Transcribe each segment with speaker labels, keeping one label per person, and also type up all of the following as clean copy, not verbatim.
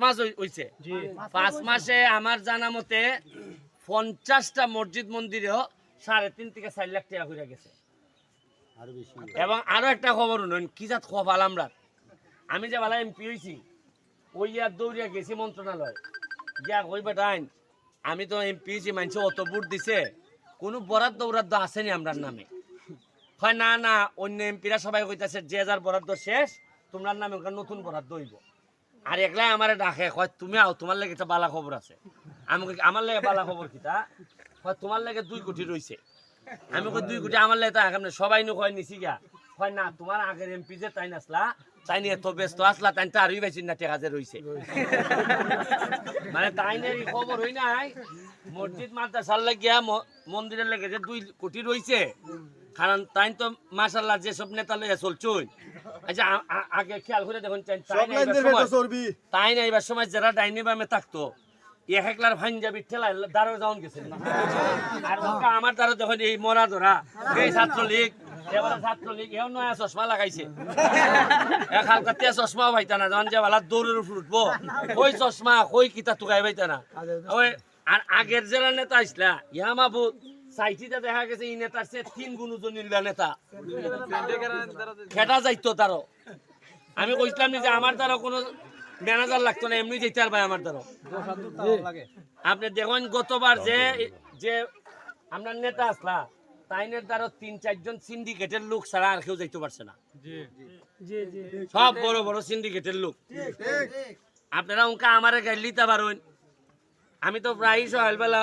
Speaker 1: মাস হইছে 5 মাসে আমার জানা মতে 50টা মসজিদ মন্দিরেও 3.5 থেকে 4 লাখ টাকা হয়ে গেছে। এবং আরো একটা খবর শুনুন, কি জাত খবর আমরা, আমি যে বালা এমপি হয়েছি ওই আর দৌড়িয়া গেছি মন্ত্রণালয় গিয়া কই বেটাইন আমি তো এমপি হয়েছি, মানুষ অত ভোট দিছে, কোনো বরাদ্দ বরাদ্দ আসেনি আমরার নামে। হয় না না, অন্য এমপিরা সবাই কইতাছে যে যার বরাদ্দ শেষ, তোমার নামে ওখানে নতুন বরাদ্দ হইব। আর একলাই আমার ডাকে কয় তুমি আও, তোমার লাগে একটা বালা খবর আছে। আমি আমার লাগে বালা খবর কিতা, হয় তোমার লাগে 2 কোটি রয়েছে। আমি কই 2 কোটি আমার লাগে তা সবাই নো কয় নিছি গা। হয় না, তোমার আগের এমপি যে তাই নাসলা, তাই নিয়ে এত ব্যস্ত আসলা, তাই তো আরই বেশি না টেকা যে রয়েছে। মানে তাই নিয়ে খবর হই নাই, মসজিদ মাদ্রাসার লাগিয়া মন্দিরের লেগে যে 2 কোটি রয়েছে। কারণ তাই তো মাশাআল্লাহ যেসব নেতা লইয়া চলছই, আচ্ছা আগে খেয়াল করে দেখুন, তাই না এবার সময় যারা ডাইনি বামে থাকতো এক একলার ভাঞ্জাবি ঠেলা দ্বারা যাওন গেছে। আর আমার দ্বারা যখন এই মরা ধরা এই ছাত্রলীগ, এবারে ছাত্রলীগ এও নয়া চশমা লাগাইছে, এক হালকা তে চশমাও পাইতা না, যখন যে বেলা দৌড়ের উপর উঠবো ওই চশমা ওই কিতা টুকাই পাইতা না। ওই আর আগের যারা নেতা আসলা ইয়া মাহবুব সাইটিতে দেখা গেছে এই নেতার সে 3 গুণ ওজনের নেতা খেটা যাইতো তারও। আমি কইছিলাম যে আমার দ্বারা কোনো ম্যানেজার লাগতো না, এমনি যেতে পারবে আমার দ্বারা। আপনি দেখুন গতবার যে আমরা নেতা আসলা তাইনের দ্বারা 3-4 জন সিন্ডিকেটের লোক ছাড়া আর কেউ যাইতে পারছে না, সব বড় বড় সিন্ডিকেটের লোক। আপনারা উনকা আমারে গাইল দিতে পারেন। আমি তো প্রায় সকালবেলা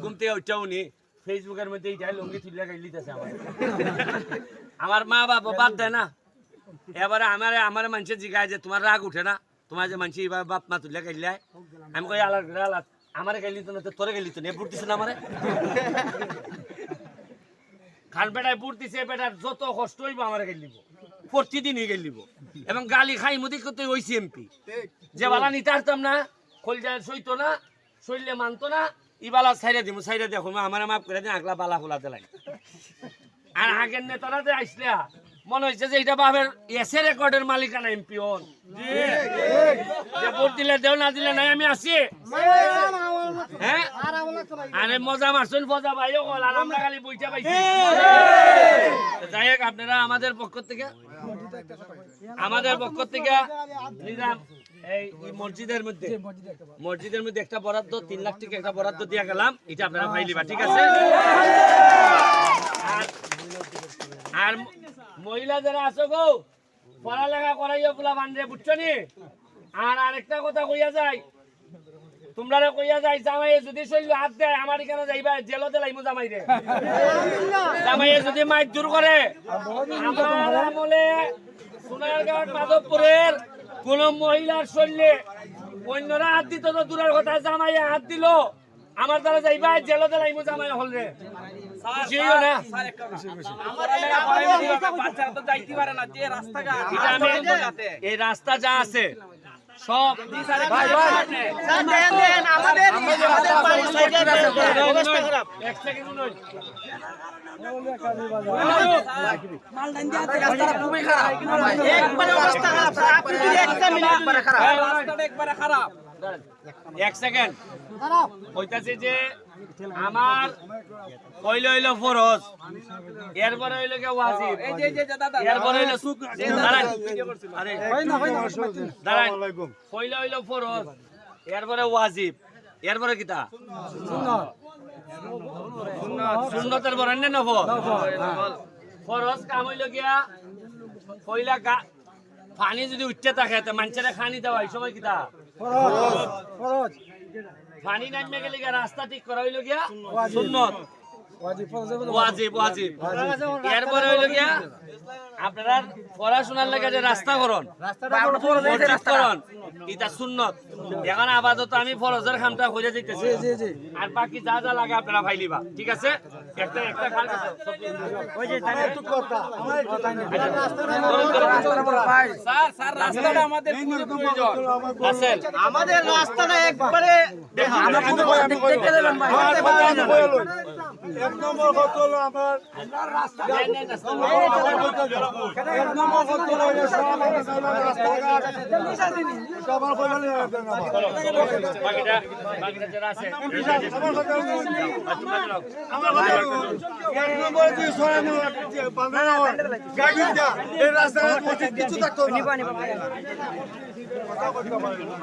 Speaker 1: ঘুম থেকে উঠাও নি ফেসবুকের মধ্যে এইটাই লঙ্গি তুলিয়া গাইল দিতেছে আমার মা বাবা বাদ দেয় না। এবারে আমার মানুষের জিগায় যে তোমার রাগ উঠে না, তোমার যে মানুষ এইভাবে বাপ মা তুলিয়া গাইলাই, আমি কই আলাদ আলাদ আমারে গাইলি তো না, তোরে গাইলি তো না, বুট দিছে না আমারে। খান বেটায় বুট দিছে, বেটার যত কষ্ট হইব আমারে গাইল দিব, প্রতিদিনই গাইল দিব। এবং গালি খাই মুদি করতে হইছি এমপি, যে বালা নিতে পারতাম না, খোলজায় সইতো না, শরীরে মানতো না, ইবালা ছাইরা দিব, ছাইরা দেখো আমার মাফ করে দিন, আগলা বালা খোলাতে লাগে। আর আগের নেতারা যে আইসলা মনে হয়েছে যে এটা বাবের এসে রেকর্ডের মালিকানা এমপি হন, ভোট দিলে দেও না দিলে নাই আমি আছি। হ্যাঁ আরে মজা মারছেন মজা ভাইও কল, আর আমরা খালি বইটা পাইছি। যাই হোক, আপনারা আমাদের পক্ষ থেকে নিলাম এই মসজিদের মধ্যে একটা বরাদ্দ 3 লাখ টাকা একটা বরাদ্দ দিয়ে গেলাম, এটা আপনারা পাইলিবা, ঠিক আছে? আর মহিলা যারা আছো গো, পড়ালেখা করাইও পোলা বান্ধে, বুঝছো নি? আর আরেকটা কথা কইয়া যায়, তোমরা কইয়া যায় জামাইয়ে যদি শরীর হাত দেয় আমার এখানে যাইবা জেলতে লাইমু জামাইরে। জামাইয়ে যদি মাইক দূর করে, আমার আমলে সোনারগাঁও মাধবপুরের কোন মহিলার শরীরে অন্যরা হাত দিত তো দূরের কথা, জামাইয়ে হাত দিল আমার দ্বারা যাইবা জেলতে লাইমু জামাই হলরে। এই রাস্তা যা আছে সব খারাপ। 1 সেকেন্ড কইতাছে যে আমার কইলে হইল ফরজ, এরপরে হইল কে ওয়াজিব, এরপরে হইল দাঁড়ান কইলে হইল ফরজ, এরপরে ওয়াজিব, এরপরে কিতা সুন্নতের পরে না নফল। ফরজ কাম হইল গিয়া কইলা পানি যদি উঠতে থাকে তো মানুষের খানি দেওয়া এই সময় কিতা ফরজ। পানি নামে গেলে রাস্তা ঠিক করা হইল গিয়া সুন্নত, ওয়াজিব। এরপরে হইল গিয়া আপনারা পড়াশোনার লাগে যে রাস্তা করন এটা সুন্নত। এখন আপাতত আমি ফরজের কামটা হয়ে যাইতেছি, আর বাকি যা যা লাগে আপনারা ফাইলিবা, ঠিক আছে? একটা আমাদের রাস্তাটা একবারে
Speaker 2: এক নম্বর কথা হলো আমার এক নম্বর কথা হলো রাস্তাঘাট আমার কইলে
Speaker 1: বাকিটা যারা আছে
Speaker 2: আমার কথা এক নম্বর যে সরানো বাঁধানো গাড়ি যা এই রাস্তাঘাট কিছু থাকতো না কথা বলতে পারে না